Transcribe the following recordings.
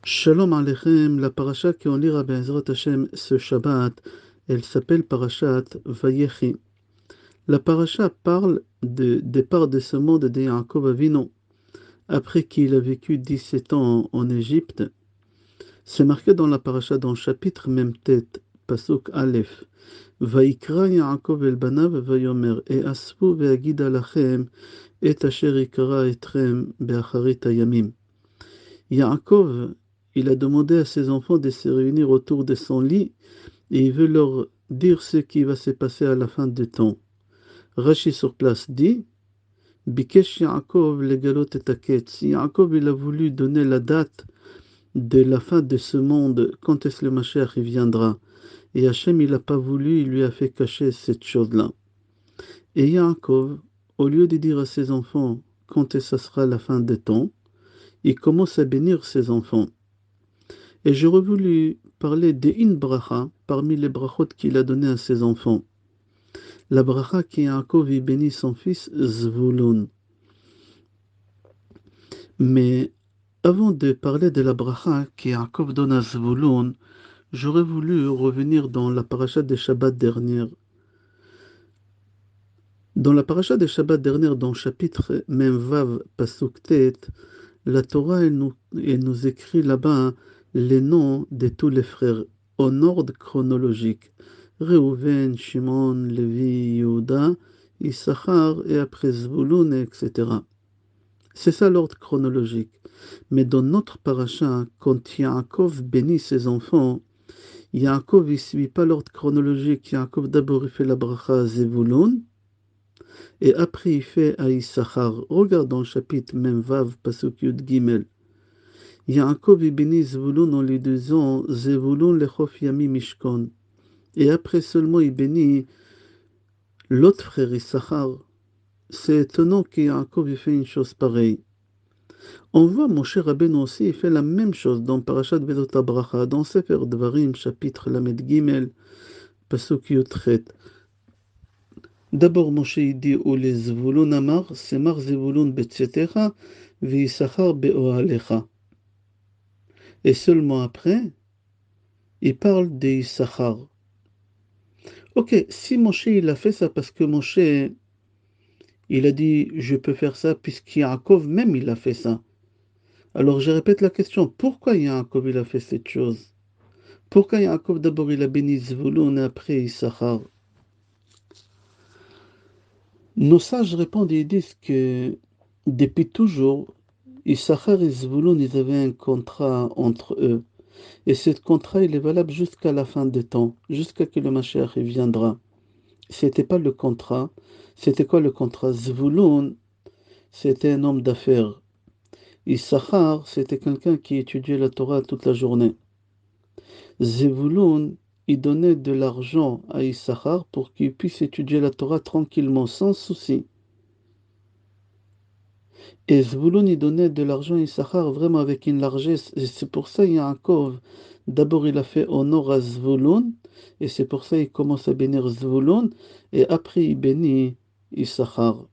Shalom Aleichem, la paracha qu'on lira Be'ezrat Hashem ce Shabbat, elle s'appelle Parashat Vayechi. La paracha parle du départ de ce monde de Yaakov Avinu, après qu'il a vécu 17 ans en Égypte. C'est marqué dans la paracha dans le chapitre même tête, Pasuk Aleph. Vaikra Yaakov el Banav Vayomer, et asfu ve'agida lachem, et asher ikara etrem be'acharit hayamim. Yaakov, il a demandé à ses enfants de se réunir autour de son lit et il veut leur dire ce qui va se passer à la fin du temps. Rashi sur place dit Bikesh Yaakov legalot et aketz. Yaakov, il a voulu donner la date de la fin de ce monde, quand est-ce le Mashiach il viendra. Et Hachem, il n'a pas voulu, il lui a fait cacher cette chose-là. Et Yaakov, au lieu de dire à ses enfants quand est-ce que ça sera la fin des temps, il commence à bénir ses enfants. Et j'aurais voulu parler d'une bracha parmi les brachot qu'il a donné à ses enfants. La bracha qui Yaakov y bénit son fils Zvulun. Mais avant de parler de la bracha qui Yaakov donne à Zvulun, j'aurais voulu revenir dans la paracha des Shabbat dernière. Dans la paracha des Shabbat dernière, dans le chapitre Memvav Pasuk Tet, la Torah elle nous écrit là-bas les noms de tous les frères en ordre chronologique. Reuven, Shimon, Lévi, Yehuda, Issachar et après Zvulun, etc. C'est ça l'ordre chronologique. Mais dans notre paracha, quand Yaakov bénit ses enfants, Yaakov ne suit pas l'ordre chronologique. Yaakov d'abord il fait la bracha à Zvulun et après il fait à Issachar. Regarde dans le chapitre Memvav, Pasuk Yud Gimel. Yaakov bénit Zvulun en lui disant Zvulun lechof yami mishkon. Et après seulement il bénit l'autre frère Issachar. C'est étonnant que Yaakov ait fait une chose pareille. On voit Moshe Rabbeinu aussi, il fait la même chose dans Parashat Vedot Abracha, dans Sefer Dvarim, chapitre Lamed Gimel, Pasuk Yotret. D'abord Moshe il dit ou les Zvulun amar, semar Zvulun betzetecha, ve'Issachar be'oalecha. Et seulement après, il parle d'Issachar. Ok, si Moshe il a fait ça parce que Moshe il a dit je peux faire ça puisqu'Yaakov même il a fait ça. Alors je répète la question, pourquoi Yaakov il a fait cette chose? Pourquoi Yaakov d'abord il a béni Zvulun et après Issachar? Nos sages répondent et ils disent que depuis toujours, Issachar et Zvulun ils avaient un contrat entre eux. Et ce contrat il est valable jusqu'à la fin des temps, jusqu'à que le Mashiach viendra. C'était pas le contrat. C'était quoi le contrat? Zvulun, c'était un homme d'affaires. Issachar, c'était quelqu'un qui étudiait la Torah toute la journée. Zvulun, il donnait de l'argent à Issachar pour qu'il puisse étudier la Torah tranquillement, sans souci. Et Zvulun, il donnait de l'argent à Issachar vraiment avec une largesse. Et c'est pour ça, Yaakov, d'abord il a fait honneur à Zvulun, et c'est pour ça qu'il commence à bénir Zvulun, et après il bénit Issachar.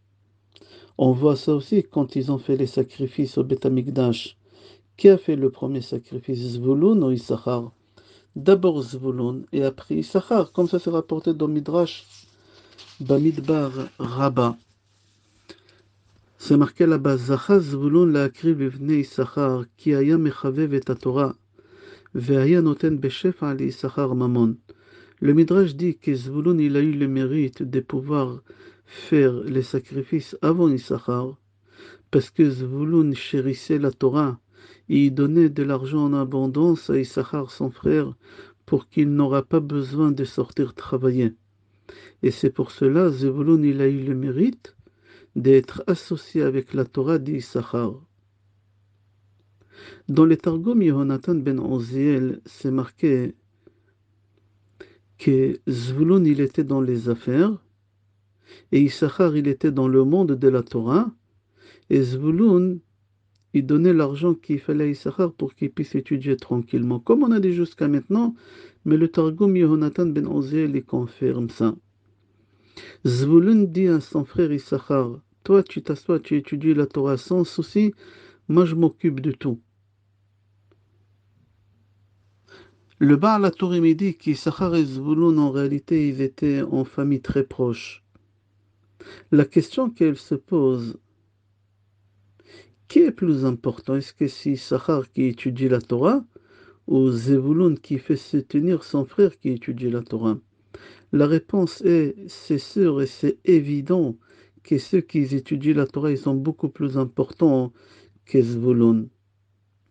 On voit ça aussi quand ils ont fait les sacrifices au Beth Amikdash. Qui a fait le premier sacrifice, Zvulun ou Issachar? D'abord Zvulun et après Issachar, comme ça c'est rapporté dans Midrash, Bamidbar Rabba. C'est marqué là-bas, Zacha Zvulun la'akriv bivnei Issachar, ki haya mechavev et Torah, ve'haya noten beshefa li Issachar mamon. Le Midrash dit que Zvulun il a eu le mérite de pouvoir faire les sacrifices avant Issachar, parce que Zvulun chérissait la Torah et il donnait de l'argent en abondance à Issachar, son frère, pour qu'il n'aura pas besoin de sortir travailler. Et c'est pour cela, Zvulun, il a eu le mérite d'être associé avec la Torah d'Issachar. Dans les Targum Yehonatan ben Oziel, c'est marqué que Zvulun, il était dans les affaires, et Issachar, il était dans le monde de la Torah, et Zvulun, il donnait l'argent qu'il fallait à Issachar pour qu'il puisse étudier tranquillement, comme on a dit jusqu'à maintenant, mais le Targum Yehonatan ben Oziel, il confirme ça. Zvulun dit à son frère Issachar, toi tu t'assois, tu étudies la Torah sans souci, moi je m'occupe de tout. Le Baal HaTurim il dit qu'Issachar et Zvouloun, en réalité, ils étaient en famille très proche. La question qu'elle se pose, qui est plus important? Est-ce que c'est Issachar qui étudie la Torah ou Zvouloun qui fait soutenir son frère qui étudie la Torah? La réponse est, c'est sûr et c'est évident que ceux qui étudient la Torah, ils sont beaucoup plus importants que Zvouloun.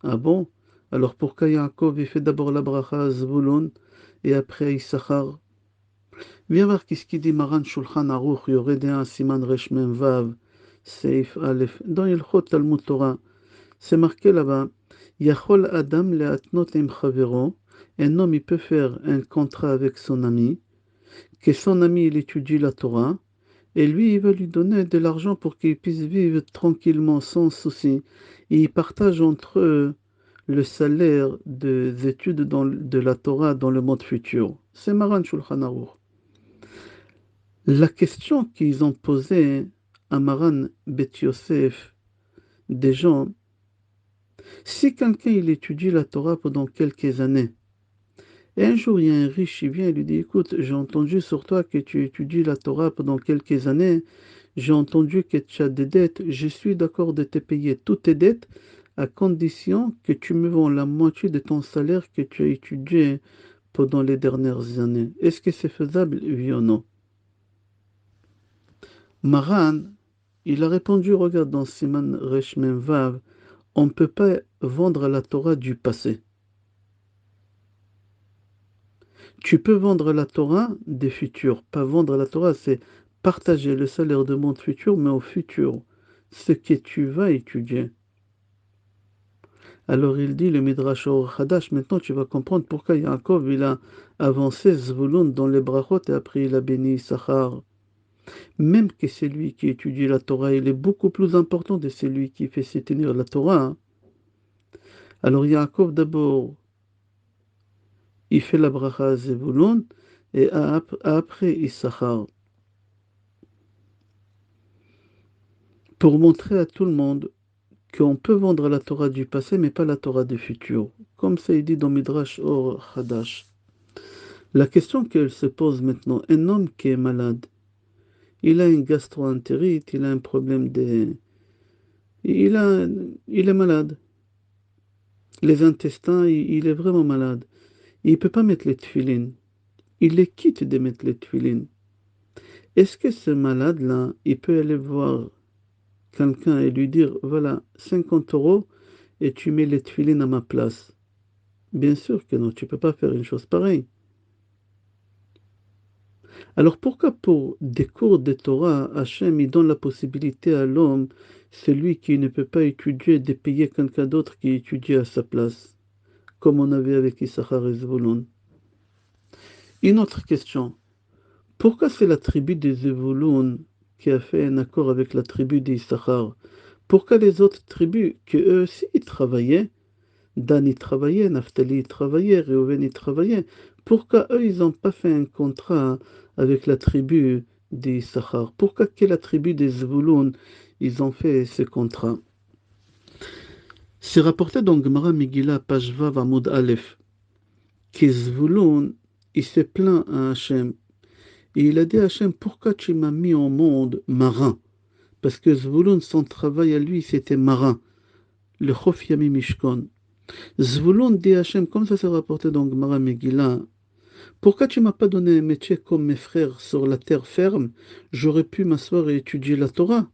Ah bon? Alors pourquoi Yaakov il fait d'abord la bracha à Zvouloun et après à Issachar? Viens voir qu'est-ce qu'il dit Maran Shulchan Aruch, Yoredea Siman Resh Mem Vav, Seif Aleph, dans Ilchot Talmud Torah. C'est marqué là-bas, Yachol Adam le'atnot im chavero, un homme il peut faire un contrat avec son ami, que son ami il étudie la Torah, et lui il va lui donner de l'argent pour qu'il puisse vivre tranquillement, sans souci. Et il partage entre eux le salaire des études de la Torah dans le monde futur. C'est Maran Shulchan Aruch. La question qu'ils ont posée à Maran Bet Yosef, des gens, si quelqu'un il étudie la Torah pendant quelques années, et un jour il y a un riche qui vient et lui dit, écoute, j'ai entendu sur toi que tu étudies la Torah pendant quelques années, j'ai entendu que tu as des dettes, je suis d'accord de te payer toutes tes dettes à condition que tu me vends la moitié de ton salaire que tu as étudié pendant les dernières années. Est-ce que c'est faisable, oui ou non? Maran, il a répondu, regarde dans Siman Resh Mem Vav, on ne peut pas vendre la Torah du passé. Tu peux vendre la Torah des futurs. Pas vendre la Torah, c'est partager le salaire de monde futur, mais au futur, ce que tu vas étudier. Alors il dit, le Midrash Or Hadash, maintenant tu vas comprendre pourquoi Yaakov il a avancé Zvouloun dans les brachot et après il a béni Issachar. Même que celui qui étudie la Torah, il est beaucoup plus important de celui qui fait se tenir la Torah. Hein. Alors Yaakov d'abord, il fait la bracha à Zvouloun et après Issachar. Pour montrer à tout le monde qu'on peut vendre la Torah du passé, mais pas la Torah du futur. Comme c'est dit dans Midrash Or Hadash. La question qu'elle se pose maintenant, un homme qui est malade, il a une gastro-entérite, il a un problème de... Il est malade. Les intestins, il est vraiment malade. Il ne peut pas mettre les tefilines. Il est quitte de mettre les tefilines. Est-ce que ce malade-là, il peut aller voir quelqu'un et lui dire, voilà, 50 € et tu mets les tefilines à ma place? Bien sûr que non, tu ne peux pas faire une chose pareille. Alors pourquoi pour des cours de Torah, Hachem il donne la possibilité à l'homme, celui qui ne peut pas étudier, de payer quelqu'un d'autre qui étudie à sa place, comme on avait avec Issachar et Zvouloun? Une autre question. Pourquoi c'est la tribu des Zvouloun qui a fait un accord avec la tribu d'Issachar? Pourquoi les autres tribus, que eux aussi ils travaillaient, Dan y travaillait, Naphtali y travaillait, Reuven y travaillait. Pourquoi eux, ils n'ont pas fait un contrat avec la tribu d'Issachar? Pourquoi que la tribu des Zvouloun, ils ont fait ce contrat? C'est rapporté dans Gemara Megillah, page Vav Amud Aleph, que Zvouloun, il s'est plaint à Hachem. Et il a dit à Hachem, pourquoi tu m'as mis au monde marin? Parce que Zvouloun, son travail à lui, c'était marin. Le Chof Yami Mishkon. Zvouloun dit à Hachem, comme ça s'est rapporté dans Gemara Megillah, pourquoi tu m'as pas donné un métier comme mes frères sur la terre ferme? J'aurais pu m'asseoir et étudier la Torah.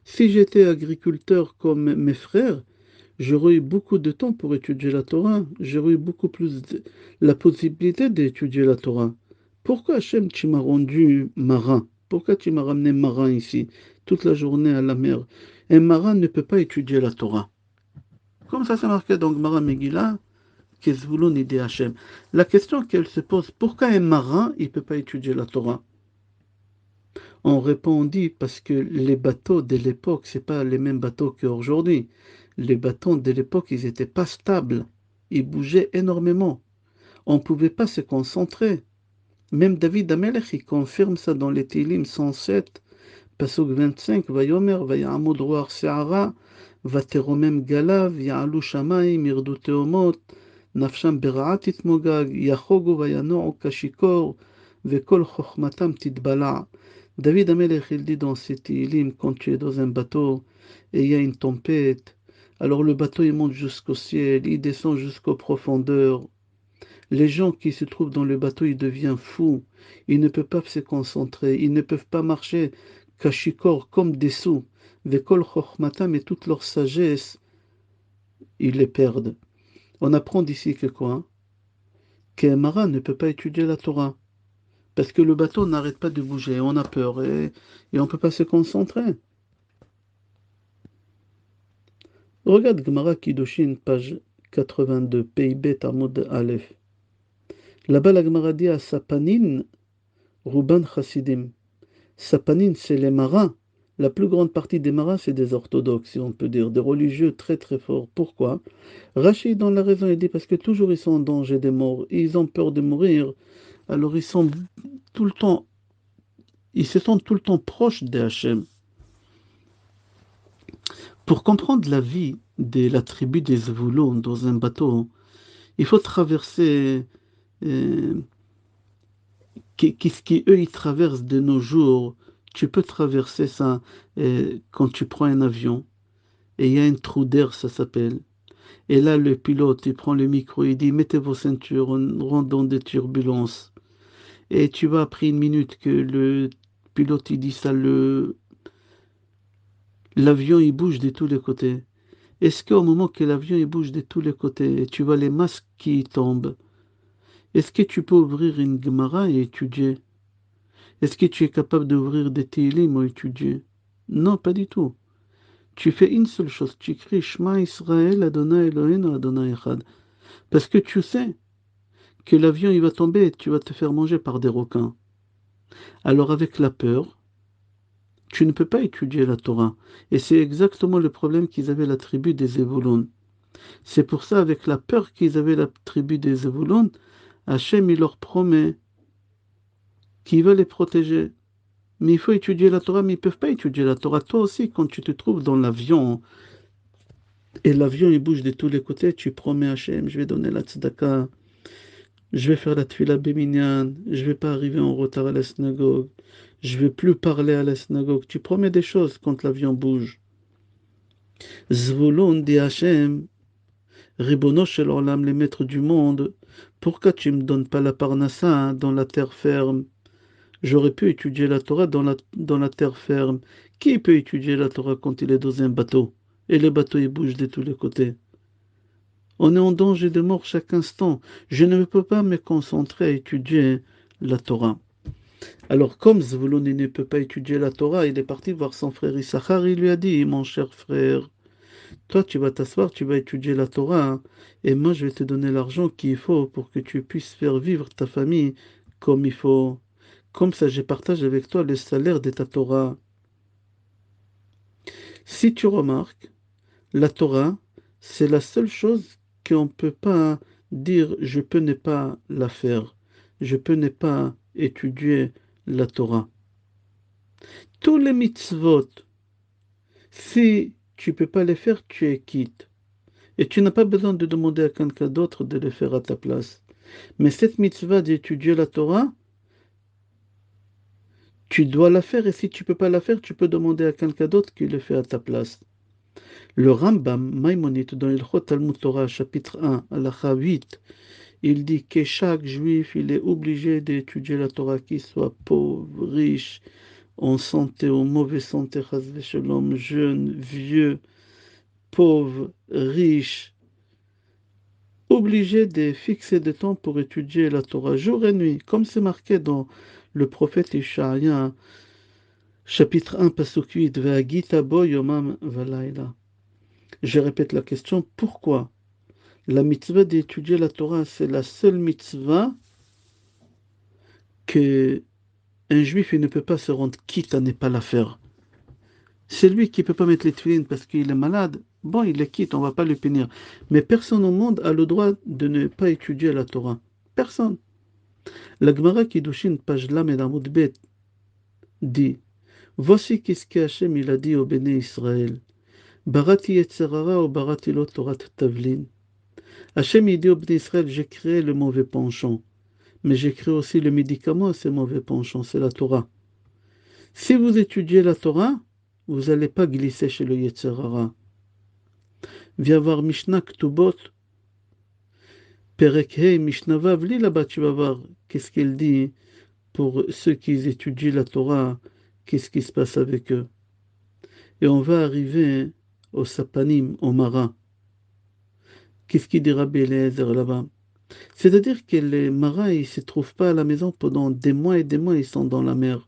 Si j'étais agriculteur comme mes frères, j'aurais eu beaucoup de temps pour étudier la Torah. J'aurais eu beaucoup plus la possibilité d'étudier la Torah. Pourquoi Hachem, tu m'as rendu marin? Pourquoi tu m'as ramené marin ici, toute la journée à la mer? Un marin ne peut pas étudier la Torah. Comme ça c'est marqué dans Gemara Megillah, que Zvouloun dit Hachem. La question qu'elle se pose, pourquoi un marin, il ne peut pas étudier la Torah? On répondit parce que les bateaux de l'époque, ce n'est pas les mêmes bateaux qu'aujourd'hui. Les bateaux de l'époque, ils n'étaient pas stables. Ils bougeaient énormément. On ne pouvait pas se concentrer. Même David Amelech, il confirme ça dans les Télim 107, Pasuk 25, Vayomer, Vayamud Roar Se'ara, Vateromem Galav, Ya'alu Shamayim, Yirdu Teomot, נפשם ברעה תתמוגג, יחוגו וינועו כשיקור, וכל חוכמתם תתבלע. David Amelech, il dit dans ses Tehillim, quand tu es dans un bateau et il y a une tempête, alors le bateau il monte jusqu'au ciel, il descend jusqu'aux profondeurs. Les gens qui se trouvent dans le bateau, ils deviennent fous. Ils ne peuvent pas se concentrer. Ils ne peuvent pas marcher kashikor comme des sous. Vekol chokhmatam et toute leur sagesse, ils les perdent. On apprend d'ici que quoi? Qu'un marin ne peut pas étudier la Torah. Parce que le bateau n'arrête pas de bouger. On a peur et on ne peut pas se concentrer. Regarde Gemara Kiddushin, page 82, PIB Talmud Aleph. Là-bas, la Gemara dit à Sapanin, Ruban Chassidim. Sapanin, c'est les marins. La plus grande partie des marins, c'est des orthodoxes, si on peut dire, des religieux très très forts. Pourquoi? Rachid, dans la raison, il dit parce que toujours ils sont en danger de mort, ils ont peur de mourir, alors ils sont tout le temps, ils se sentent tout le temps proches des Hachem. Pour comprendre la vie de la tribu des Zvouloun dans un bateau, il faut traverser qu'est-ce qu'eux ils traversent de nos jours. Tu peux traverser ça quand tu prends un avion. Et il y a un trou d'air, ça s'appelle. Et là, le pilote, il prend le micro, il dit, mettez vos ceintures, on rentre dans des turbulences. Et tu vois, après une minute que le pilote, il dit ça, l'avion, il bouge de tous les côtés. Est-ce qu'au moment que l'avion, il bouge de tous les côtés, tu vois les masques qui tombent, est-ce que tu peux ouvrir une Gemara et étudier? Est-ce que tu es capable d'ouvrir des Tehillim ou étudier? Non, pas du tout. Tu fais une seule chose, tu cries Shema Israël, Adonai Eloheinu, Adonai Echad. Parce que tu sais que l'avion il va tomber et tu vas te faire manger par des requins. Alors avec la peur, tu ne peux pas étudier la Torah. Et c'est exactement le problème qu'ils avaient la tribu des Zevulun. C'est pour ça, avec la peur qu'ils avaient la tribu des Zevulun, Hachem il leur promet qu'il va les protéger. Mais il faut étudier la Torah, mais ils ne peuvent pas étudier la Torah. Toi aussi, quand tu te trouves dans l'avion, et l'avion il bouge de tous les côtés, tu promets à Hachem, je vais donner la tzedaka, je vais faire la tefila béminyan, je ne vais pas arriver en retard à la synagogue, je ne vais plus parler à la synagogue. Tu promets des choses quand l'avion bouge. Zvulun dit Hachem, Ribono shel olam, les maîtres du monde, pourquoi tu ne me donnes pas la parnassa dans la terre ferme? J'aurais pu étudier la Torah dans la terre ferme. Qui peut étudier la Torah quand il est dans un bateau? Et le bateau il bouge de tous les côtés. On est en danger de mort chaque instant. Je ne peux pas me concentrer à étudier la Torah. Alors, comme Zvulun ne peut pas étudier la Torah, il est parti voir son frère Issachar. Il lui a dit, mon cher frère, toi tu vas t'asseoir, tu vas étudier la Torah, hein, et moi je vais te donner l'argent qu'il faut pour que tu puisses faire vivre ta famille comme il faut. Comme ça, je partage avec toi le salaire de ta Torah. Si tu remarques, la Torah, c'est la seule chose qu'on ne peut pas dire je peux ne pas la faire. Je peux ne pas étudier la Torah. Tous les mitzvot, si tu ne peux pas les faire, tu es quitte. Et tu n'as pas besoin de demander à quelqu'un d'autre de les faire à ta place. Mais cette mitzvah d'étudier la Torah, tu dois la faire et si tu ne peux pas la faire, tu peux demander à quelqu'un d'autre qui le fait à ta place. Le Rambam Maïmonide dans Ilchot Talmud Torah, chapitre 1, halakha 8, il dit que chaque juif, il est obligé d'étudier la Torah, qu'il soit pauvre, riche, en santé, en mauvaise santé, chas v'shalom, jeune, vieux, pauvre, riche, obligé de fixer des temps pour étudier la Torah jour et nuit, comme c'est marqué dans le prophète Ishaïa, chapitre 1, pasuk 8, Ve'agita bo yomam v'layla. Je répète la question, pourquoi la mitzvah d'étudier la Torah, c'est la seule mitzvah que un juif il ne peut pas se rendre quitte à ne pas la faire. C'est lui qui ne peut pas mettre les tefilines parce qu'il est malade. Bon, il est quitte, on ne va pas le punir. Mais personne au monde a le droit de ne pas étudier la Torah. Personne. La Gemara Kiddushin, page Lamed Amud Bet, dit, voici qu'est-ce qu'Hachem il a dit au béné Israël. Barati Yetzerara ou Barati lo Torat Tavlin. Hachem il dit au Bnei Israël, j'ai créé le mauvais penchant, mais j'ai créé aussi le médicament à ce mauvais penchant, c'est la Torah. Si vous étudiez la Torah, vous n'allez pas glisser chez le Yetzer Hara. Viens voir Mishnah Ktubot, Perek Hei, Mishnah Vav, lis là-bas, tu vas voir qu'est-ce qu'il dit pour ceux qui étudient la Torah, qu'est-ce qui se passe avec eux. Et on va arriver au Sapanim, au Mara. Qu'est-ce qu'il dit Rabbi Eliezer là-bas? C'est-à-dire que les marins, ils ne se trouvent pas à la maison pendant des mois et des mois, ils sont dans la mer.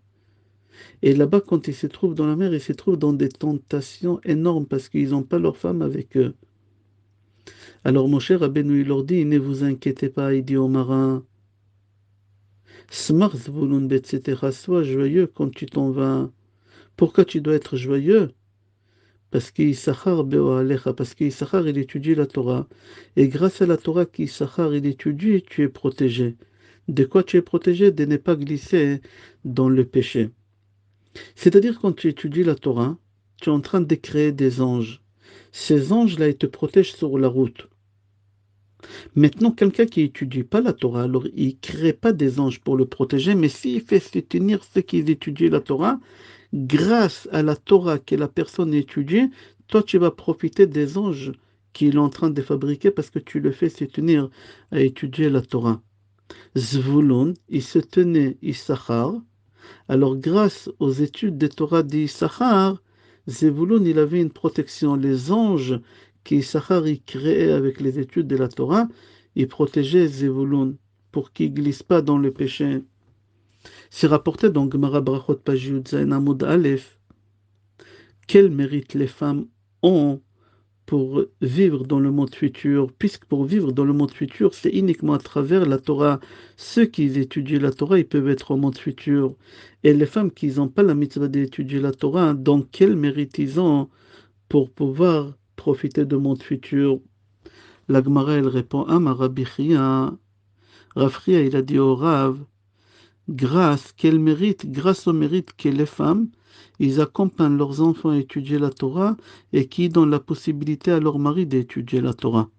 Et là-bas, quand ils se trouvent dans la mer, ils se trouvent dans des tentations énormes parce qu'ils n'ont pas leur femme avec eux. Alors mon cher Rabbeinu, il leur dit, ne vous inquiétez pas, il dit aux marins, Smart Zvulun Betzetera, sois joyeux quand tu t'en vas. Pourquoi tu dois être joyeux? Parce qu'Issachar Be'oalecha, parce qu'Issachar, il étudie la Torah. Et grâce à la Torah qu'Issachar, il étudie, tu es protégé. De quoi tu es protégé? De ne pas glisser dans le péché. C'est-à-dire, quand tu étudies la Torah, tu es en train de créer des anges. Ces anges-là, ils te protègent sur la route. Maintenant, quelqu'un qui n'étudie pas la Torah, alors il ne crée pas des anges pour le protéger, mais s'il fait se tenir ceux qui étudient la Torah, grâce à la Torah que la personne étudie, toi tu vas profiter des anges qu'il est en train de fabriquer parce que tu le fais se tenir à étudier la Torah. Zvulun, il se tenait Issachar. Alors grâce aux études de Torah d'Issachar, Zvulun, il avait une protection. Les anges qu'Issachar il créait avec les études de la Torah, ils protégeaient Zvulun pour qu'il ne glisse pas dans le péché. C'est rapporté dans Gemara Brachot page Yud Zayin Amud Aleph. Quel mérite les femmes ont pour vivre dans le monde futur, puisque pour vivre dans le monde futur, c'est uniquement à travers la Torah. Ceux qui étudient la Torah, ils peuvent être au monde futur. Et les femmes qui n'ont pas la mitzvah d'étudier la Torah, donc quel mérite ils ont pour pouvoir profiter du monde futur? La Gemara, elle répond, ah, ma Rabbi Chia. Rav Chia, il a dit au Rav, grâce au mérite que les femmes, ils accompagnent leurs enfants à étudier la Torah et qui donnent la possibilité à leur mari d'étudier la Torah.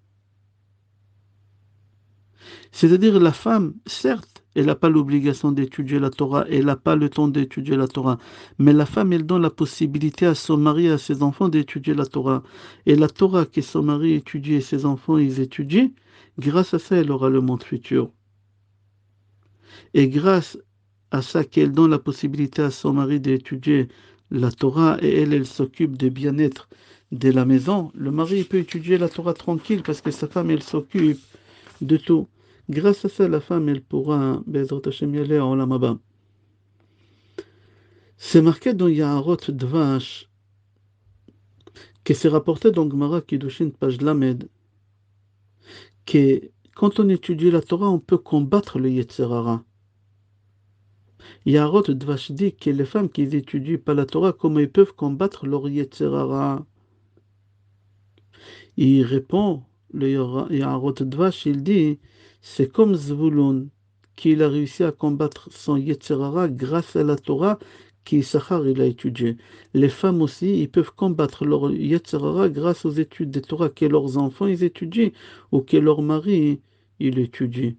C'est-à-dire la femme, certes, elle n'a pas l'obligation d'étudier la Torah, elle n'a pas le temps d'étudier la Torah, mais la femme, elle donne la possibilité à son mari et à ses enfants d'étudier la Torah. Et la Torah que son mari étudie et ses enfants, ils étudient, grâce à ça, elle aura le monde futur. Et grâce à ça qu'elle donne la possibilité à son mari d'étudier la Torah et elle s'occupe du bien-être de la maison, le mari peut étudier la Torah tranquille parce que sa femme, elle s'occupe de tout. Grâce à ça, la femme, elle pourra, Bezrat Hashem, y aller en Olam Haba. C'est marqué dans Yaharot Dvash, que c'est rapporté dans Gemara Kiddushin, page Lamed, que quand on étudie la Torah, on peut combattre le Yetzer Hara. Yaharot Dvash dit que les femmes qui étudient pas la Torah, comment ils peuvent combattre leur Yetzer Hara? Il répond, le Yaharot Dvash, il dit, c'est comme Zvulun, qu'il a réussi à combattre son Yetzer Hara grâce à la Torah qu'Issachar il a étudié. Les femmes aussi, ils peuvent combattre leur Yetzer Hara grâce aux études de Torah que leurs enfants ils étudient ou que leur mari il étudie.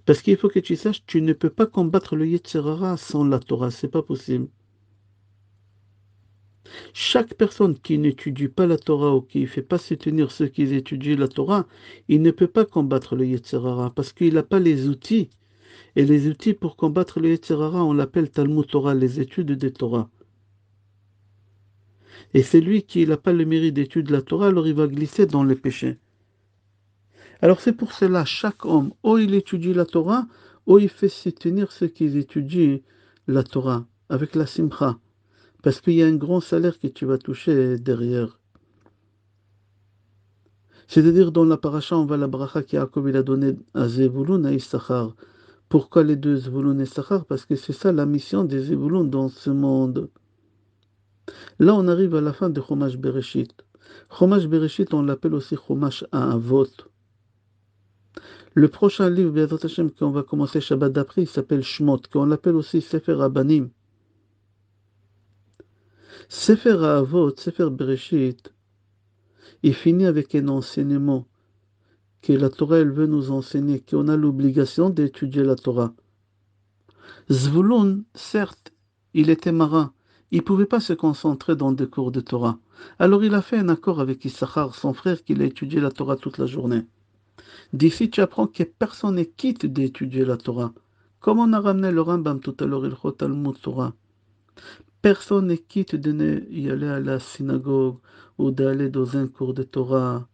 Parce qu'il faut que tu saches, tu ne peux pas combattre le Yetzer Hara sans la Torah, c'est pas possible. Chaque personne qui n'étudie pas la Torah ou qui ne fait pas se tenir ceux qui étudient la Torah, il ne peut pas combattre le Yetzer Hara parce qu'il n'a pas les outils. Et les outils pour combattre le Yetzer Hara, on l'appelle Talmud Torah, les études des Torah. Et c'est lui qui n'a pas le mérite d'étudier la Torah, alors il va glisser dans les péchés. Alors c'est pour cela, chaque homme, ou il étudie la Torah, ou il fait se tenir ceux qui étudient la Torah, avec la Simcha. Parce qu'il y a un grand salaire que tu vas toucher derrière. C'est-à-dire, dans la paracha, on voit la bracha qu'Yaakov il a donnée à Zevulun et à Issachar. Pourquoi les deux, Zevulun et Issachar? Parce que c'est ça la mission des Zevulun dans ce monde. Là, on arrive à la fin de Chumash Bereshit. Chumash Bereshit, on l'appelle aussi Chumash Avot. Le prochain livre, Be'ezrat Hashem, qu'on va commencer Shabbat d'après, il s'appelle Shmot, qu'on l'appelle aussi Sefer Abanim. Sefer Avot, Sefer Bereshit, il finit avec un enseignement que la Torah, elle veut nous enseigner qu'on a l'obligation d'étudier la Torah. Zvulun, certes, il était marin. Il ne pouvait pas se concentrer dans des cours de Torah. Alors il a fait un accord avec Issachar, son frère, qu'il a étudié la Torah toute la journée. D'ici, tu apprends que personne n'est quitte d'étudier la Torah. Comme on a ramené le Rambam tout à l'heure, il faut Talmud Torah. Personne n'est quitte d'y aller à la synagogue ou d'aller dans un cours de Torah.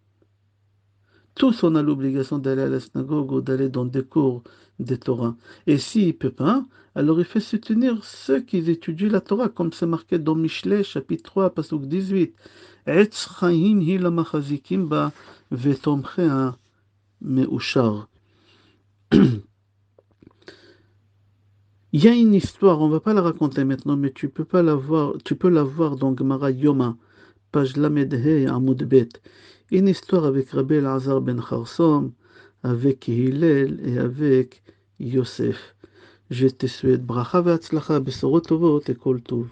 Tous, on a l'obligation d'aller à la synagogue ou d'aller dans des cours de Torah. Et s'il ne peut pas, alors il fait soutenir ceux qui étudient la Torah, comme c'est marqué dans Mishlei, chapitre 3, pasuk 18. Etz chayin hi lamachazikim ba vetomchea meushar. Il y a une histoire, on ne va pas la raconter maintenant, mais tu peux la voir dans Gemara Yoma, page Lamed Hey Amud Bet. Une histoire avec Rabbi Elazar ben Kharsom, avec Hillel et avec Yosef. Je te souhaite bracha ve'atzlacha, besorot tovot et kol tov.